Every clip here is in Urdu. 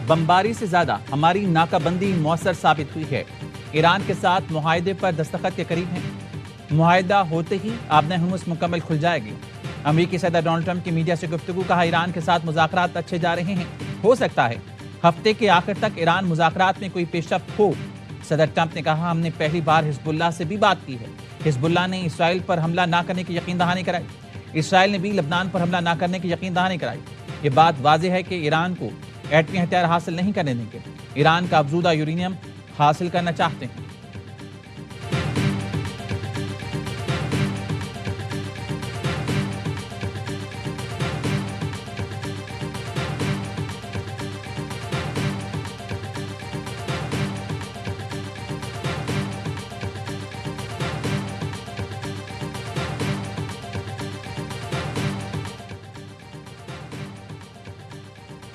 بمباری سے زیادہ ہماری ناکہ بندی مؤثر ثابت ہوئی ہے۔ ایران کے ساتھ معاہدے پر دستخط کے قریب ہیں۔ معاہدہ ہوتے ہی آبِ ہرمز مکمل کھل جائے گی۔ امریکی صدر ڈونلڈ ٹرمپ کی میڈیا سے گفتگو، کہا ایران کے ساتھ مذاکرات اچھے جا رہے ہیں، ہو سکتا ہے ہفتے کے آخر تک ایران مذاکرات میں کوئی پیش رفت ہو۔ صدر ٹرمپ نے کہا، ہم نے پہلی بار حزب اللہ سے بھی بات کی ہے۔ حزب اللہ نے اسرائیل پر حملہ نہ کرنے کی یقین دہانی کرائی۔ اسرائیل نے بھی لبنان پر حملہ نہ کرنے کی یقین دہانی کرائی۔ یہ بات واضح ہے کہ ایران کو ایٹمی ہتھیار حاصل نہیں کرنے دیں گے۔ ایران کا افزودہ یورینیم حاصل کرنا چاہتے ہیں۔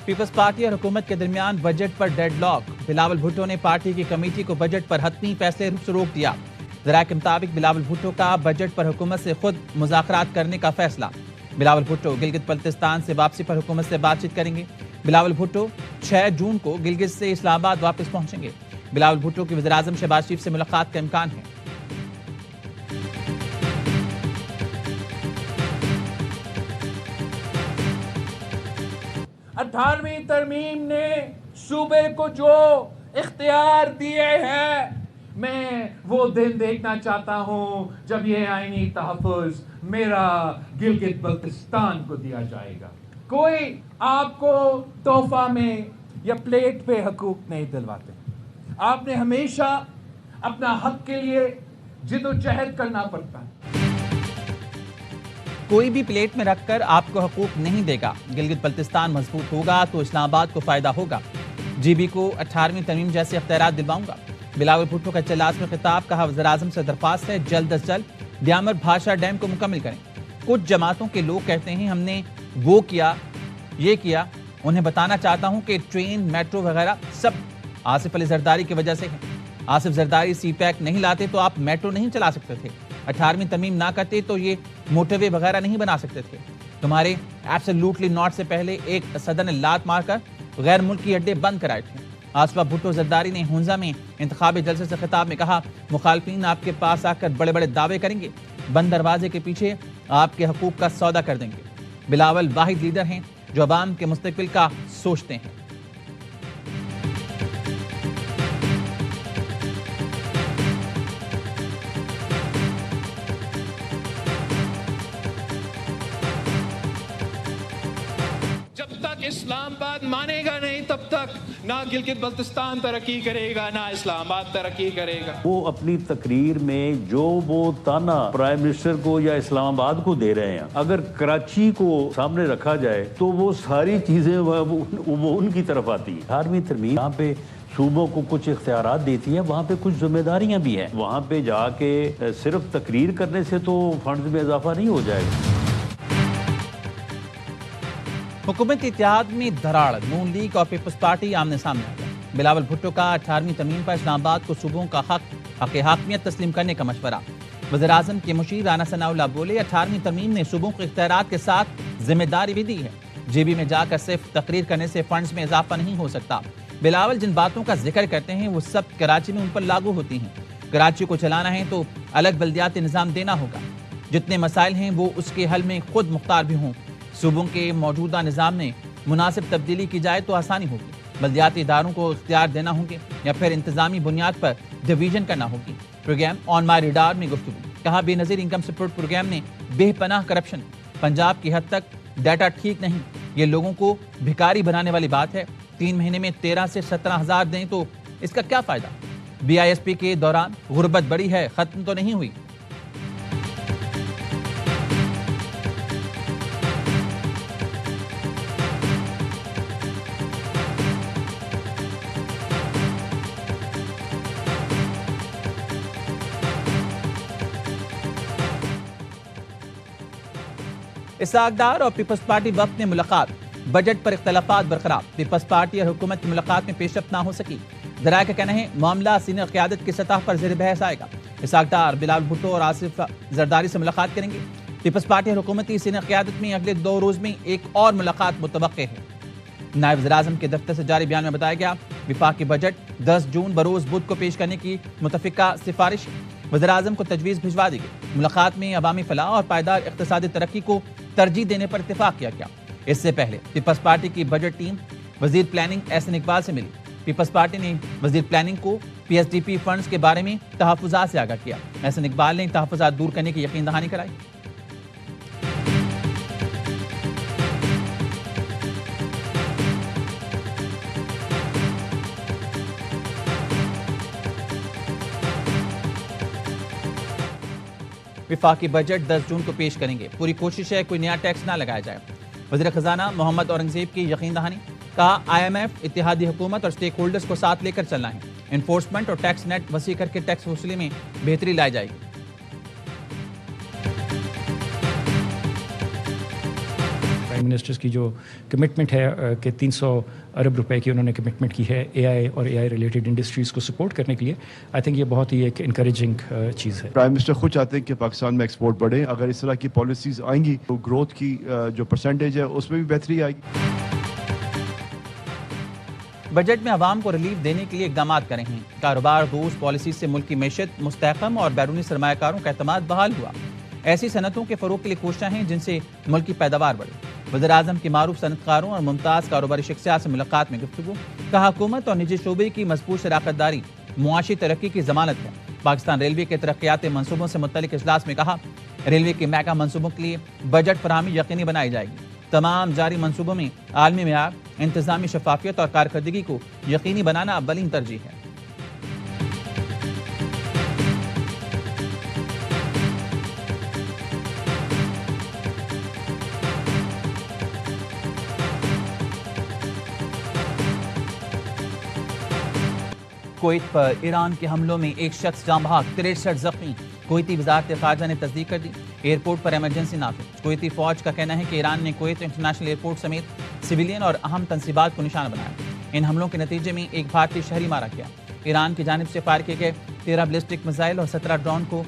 پیپلز پارٹی اور حکومت کے درمیان بجٹ پر ڈیڈ لاک۔ بلاول بھٹو نے پارٹی کی کمیٹی کو بجٹ پر حتمی فیصلے سے روک دیا۔ ذرائع کے مطابق بلاول بھٹو کا بجٹ پر حکومت سے خود مذاکرات کرنے کا فیصلہ۔ بلاول بھٹو گلگت بلتستان سے واپسی پر حکومت سے بات چیت کریں گے۔ بلاول بھٹو 6 جون کو گلگت سے اسلام آباد واپس پہنچیں گے۔ بلاول بھٹو کی وزیراعظم شہباز شریف سے ملاقات کا امکان ہے۔ 18ویں ترمیم نے صوبے کو جو اختیار دیے ہیں، میں وہ دن دیکھنا چاہتا ہوں جب یہ آئینی تحفظ میرا گلگت بلتستان کو دیا جائے گا۔ کوئی آپ کو تحفہ میں یا پلیٹ پہ حقوق نہیں دلواتے۔ آپ نے ہمیشہ اپنا حق کے لیے جد و جہد کرنا پڑتا ہے۔ کوئی بھی پلیٹ میں رکھ کر آپ کو حقوق نہیں دے گا۔ گلگت بلتستان مضبوط ہوگا تو اسلام آباد کو فائدہ ہوگا۔ جی بی کو 18ویں ترمیم جیسے اختیارات دلواؤں گا۔ بلاول بھٹو کا چلاس میں خطاب، کہا وزیراعظم سے درخواست ہے جلد از جلد دیامر بھاشا ڈیم کو مکمل کریں۔ کچھ جماعتوں کے لوگ کہتے ہیں ہم نے وہ کیا یہ کیا، انہیں بتانا چاہتا ہوں کہ ٹرین میٹرو وغیرہ سب آصف علی زرداری کی وجہ سے ہے۔ آصف زرداری سی پیک نہیں لاتے تو آپ میٹرو نہیں چلا سکتے تھے، 18ویں ترمیم نہ کرتے تو یہ موٹر وے وغیرہ نہیں بنا سکتے تھے۔ تمہارے ایبسلیوٹلی ناٹ سے پہلے ایک صدر نے لات مار کر غیر ملکی اڈے بند کرائے تھے۔ آصفہ بھٹو زرداری نے ہنزا میں انتخابی جلسے سے خطاب میں کہا، مخالفین آپ کے پاس آ کر بڑے بڑے دعوے کریں گے، بند دروازے کے پیچھے آپ کے حقوق کا سودا کر دیں گے۔ بلاول واحد لیڈر ہیں جو عوام کے مستقبل کا سوچتے ہیں۔ اسلام آباد مانے گا نہیں تب تک نہ گلگت بلتستان ترقی کرے گا، نہ اسلام آباد ترقی کرے گا۔ وہ اپنی تقریر میں جو وہ تانا پرائم منسٹر کو یا اسلام آباد کو دے رہے ہیں، اگر کراچی کو سامنے رکھا جائے تو وہ ساری چیزیں وہ ان کی طرف آتی ہیں۔ 18ویں ترمیم یہاں پہ صوبوں کو کچھ اختیارات دیتی ہے، وہاں پہ کچھ ذمہ داریاں بھی ہیں۔ وہاں پہ جا کے صرف تقریر کرنے سے تو فنڈز میں اضافہ نہیں ہو جائے گا۔ حکومت اتحاد میں دراڑ، نون لیگ اور پیپلز پارٹی آمنے سامنے آ گئے۔ بلاول بھٹو کا 18ویں ترمیم پر اسلام آباد کو صوبوں کا حق حاکمیت تسلیم کرنے کا مشورہ۔ وزیراعظم کے مشیر رانا ثناء اللہ بولے، 18ویں ترمیم نے صوبوں کو اختیارات کے ساتھ ذمہ داری بھی دی ہے۔ جے بی میں جا کر صرف تقریر کرنے سے فنڈز میں اضافہ نہیں ہو سکتا۔ بلاول جن باتوں کا ذکر کرتے ہیں وہ سب کراچی میں ان پر لاگو ہوتی ہیں۔ کراچی کو چلانا ہے تو الگ بلدیاتی نظام دینا ہوگا۔ جتنے مسائل ہیں وہ اس کے حل میں خود مختار بھی ہوں۔ صوبوں کے موجودہ نظام میں مناسب تبدیلی کی جائے تو آسانی ہوگی۔ بلدیاتی اداروں کو اختیار دینا ہوں گے یا پھر انتظامی بنیاد پر ڈویژن کرنا ہوگی۔ پروگرام آن مائی ریڈار میں گفتگو، کہا بے نظیر انکم سپورٹ پروگرام نے بے پناہ کرپشن، پنجاب کی حد تک ڈیٹا ٹھیک نہیں، یہ لوگوں کو بھکاری بنانے والی بات ہے۔ 3 مہینے میں 13 سے 17 ہزار دیں تو اس کا کیا فائدہ؟ بی آئی ایس پی کے دوران غربت بڑی ہے، ختم تو نہیں ہوئی۔ اسحاق ڈار اور پیپلز پارٹی وفد نے ملاقات، بجٹ پر اختلافات برقرار۔ پیپلز پارٹی اور حکومت کی ملاقات میں پیش رفت نہ ہو سکی۔ ذرائع کا کہنا ہے معاملہ سینئر قیادت کی سطح پر زیر بحث آئے گا۔ اسحاق ڈار بلاول بھٹو اور آصف زرداری سے ملاقات کریں گے۔ پیپلز پارٹی اور حکومتی سینئر قیادت میں اگلے 2 روز میں ایک اور ملاقات متوقع ہے۔ نائب وزیر اعظم کے دفتر سے جاری بیان میں بتایا گیا وفاقی بجٹ 10 جون بروز بدھ کو پیش کرنے کی متفقہ سفارش وزیر اعظم کو تجویز بھجوا دی گئی۔ ملاقات میں عوامی فلاح اور پائیدار اقتصادی ترقی کو ترجیح دینے پر اتفاق کیا گیا۔ اس سے پہلے پیپلز پارٹی کی بجٹ ٹیم وزیر پلاننگ احسن اقبال سے ملی۔ پیپلز پارٹی نے وزیر پلاننگ کو P S D P funds کے بارے میں تحفظات سے آگاہ کیا۔ احسن اقبال نے تحفظات دور کرنے کی یقین دہانی کرائی۔ وفاقی بجٹ 10 جون کو پیش کریں گے، پوری کوشش ہے کوئی نیا ٹیکس نہ لگایا جائے۔ وزیر خزانہ محمد اورنگزیب کی یقین دہانی، کہا آئی ایم ایف اتحادی حکومت اور سٹیک ہولڈرز کو ساتھ لے کر چلنا ہے۔ انفورسمنٹ اور ٹیکس نیٹ وسیع کر کے ٹیکس وصولی میں بہتری لائی جائے گی۔ پرائم منسٹرز کی جو کمٹمنٹ ہے کہ 300 ارب روپے کی انہوں نے کمٹمنٹ کی ہے اے آئی اور اے آئی ریلیٹڈ انڈسٹریز کو سپورٹ کرنے کے لیے، آئی تھنک یہ بہت ہی ایک انکریجنگ چیز ہے۔ پرائم منسٹر خود چاہتے ہیں کہ پاکستان میں ایکسپورٹ بڑھے، اگر اس طرح کی پالیسیز آئیں گی تو گروتھ کی جو پرسنٹیج ہے اس میں بھی بہتری آئے گی۔ بجٹ میں عوام کو ریلیف دینے کے لیے اقدامات کرے ہیں۔ کاروبار دوست پالیسی سے ملک کی معیشت مستحکم اور بیرونی سرمایہ کاروں کا اعتماد بحال ہوا۔ ایسی صنعتوں کے فروغ کے لیے کوششیں ہیں جن سے ملک کی پیداوار بڑھے۔ وزیر اعظم کی معروف صنعت کاروں اور ممتاز کاروباری شخصیات سے ملاقات میں گفتگو، کہا حکومت اور نجی شعبے کی مضبوط شراکت داری معاشی ترقی کی ضمانت ہے۔ پاکستان ریلوے کے ترقیاتی منصوبوں سے متعلق اجلاس میں کہا ریلوے کے میگا منصوبوں کے لیے بجٹ فراہمی یقینی بنائی جائے گی۔ تمام جاری منصوبوں میں عالمی معیار، انتظامی شفافیت اور کارکردگی کو یقینی بنانا اولین ترجیح ہے۔ کویت پر ایران کے حملوں میں ایک شخص جاں بحق، 63 زخمی۔ کویتی وزارت خارجہ نے تصدیق کر دی، ایئرپورٹ پر ایمرجنسی نافذ۔ کویتی فوج کا کہنا ہے کہ ایران نے کویت انٹرنیشنل ایئرپورٹ سمیت سویلین اور اہم تنصیبات کو نشانہ بنایا۔ ان حملوں کے نتیجے میں ایک بھارتی شہری مارا گیا۔ ایران کی جانب سے فائر کیے گئے 13 بیلسٹک میزائل اور 17 ڈرون کو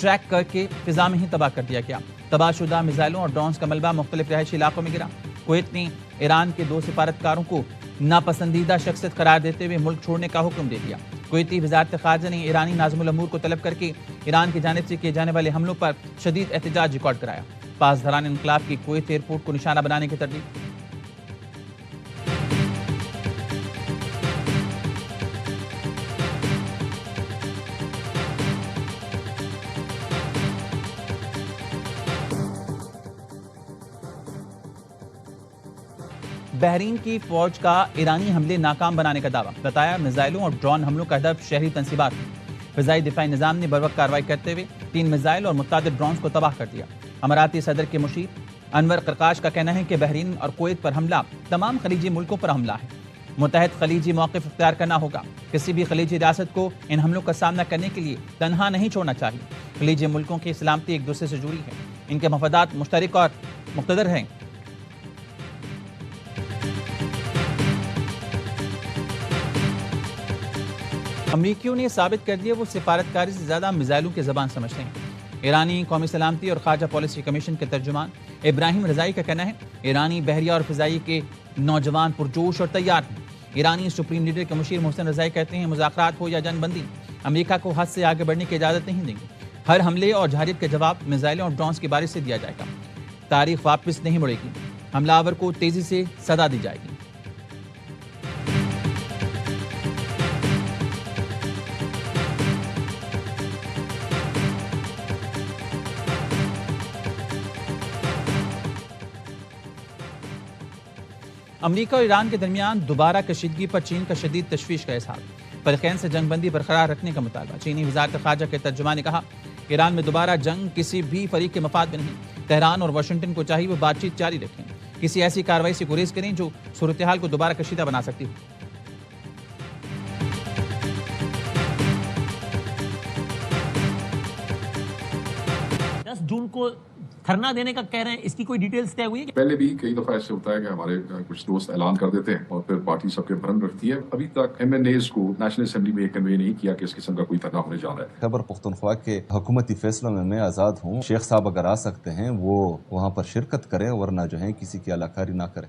ٹریک کر کے فضا میں ہی تباہ کر دیا گیا۔ تباہ شدہ میزائلوں اور ڈرونز کا ملبہ مختلف رہائشی علاقوں میں گرا۔ کویت نے ایران کے 2 سفارتکاروں کو ناپسندیدہ شخصیت قرار دیتے ہوئے ملک چھوڑنے کا حکم دے دیا۔ کویتی وزارت خارجہ نے ایرانی ناظم الامور کو طلب کر کے ایران کی جانب سے کیے جانے والے حملوں پر شدید احتجاج ریکارڈ کرایا۔ پاسداران انقلاب کی کویت ایئرپورٹ کو نشانہ بنانے کی تردید۔ بحرین کی فوج کا ایرانی حملے ناکام بنانے کا دعویٰ، بتایا میزائلوں اور ڈرون حملوں کا ہدف شہری تنصیبات ہیں۔ فضائی دفاعی نظام نے بروقت کارروائی کرتے ہوئے 3 میزائل اور متعدد ڈرونز کو تباہ کر دیا۔ اماراتی صدر کے مشیر انور قرقاش کا کہنا ہے کہ بحرین اور کویت پر حملہ تمام خلیجی ملکوں پر حملہ ہے۔ متحد خلیجی موقف اختیار کرنا ہوگا۔ کسی بھی خلیجی ریاست کو ان حملوں کا سامنا کرنے کے لیے تنہا نہیں چھوڑنا چاہیے۔ خلیجی ملکوں کی سلامتی ایک دوسرے سے جڑی ہے، ان کے مفادات مشترک اور مقتدر ہیں۔ امریکیوں نے ثابت کر دیا وہ سفارتکاری سے زیادہ میزائلوں کی زبان سمجھتے ہیں۔ ایرانی قومی سلامتی اور خارجہ پالیسی کمیشن کے ترجمان ابراہیم رضائی کا کہنا ہے ایرانی بحریہ اور فضائی کے نوجوان پرجوش اور تیار ہیں۔ ایرانی سپریم لیڈر کے مشیر محسن رضائی کہتے ہیں مذاکرات ہو یا جنگ بندی، امریکہ کو حد سے آگے بڑھنے کی اجازت نہیں دیں گے۔ ہر حملے اور جارحیت کا جواب میزائلوں اور ڈرونز کی بارش سے دیا جائے گا۔ تاریخ واپس نہیں مڑے گی، حملہ آور کو تیزی سے سزا دی جائے گی۔ امریکہ اور ایران کے درمیان دوبارہ کشیدگی پر چین کا شدید تشویش کا اظہار، فریقین سے جنگ بندی برقرار رکھنے کا مطالبہ۔ چینی وزارت خارجہ کے ترجمان نے کہا ایران میں دوبارہ جنگ کسی بھی فریق کے مفاد میں نہیں، تہران اور واشنگٹن کو چاہیے وہ بات چیت جاری رکھیں، کسی ایسی کارروائی سے گریز کریں جو صورتحال کو دوبارہ کشیدہ بنا سکتی ہو۔ 10 جون کو دھرنا دینے کا کہہ رہے ہیں، اس کی کوئی ڈیٹیلز طے ہوئی ہے؟ پہلے بھی کئی دفعہ ایسے ہوتا ہے کہ ہمارے کچھ دوست اعلان کر دیتے ہیں اور پھر پارٹی سب کے بھرم رکھتی ہے۔ ابھی تک ایم این ایز کو نیشنل اسمبلی میں کنوے نہیں کیا کہ اس قسم کا کوئی دھرنا ہونے جا رہا ہے۔ خیبر پختونخوا کے حکومتی فیصلوں میں آزاد ہوں، شیخ صاحب اگر آ سکتے ہیں وہ وہاں پر شرکت کریں، ورنہ جو ہے کسی کی علاقاری نہ کریں۔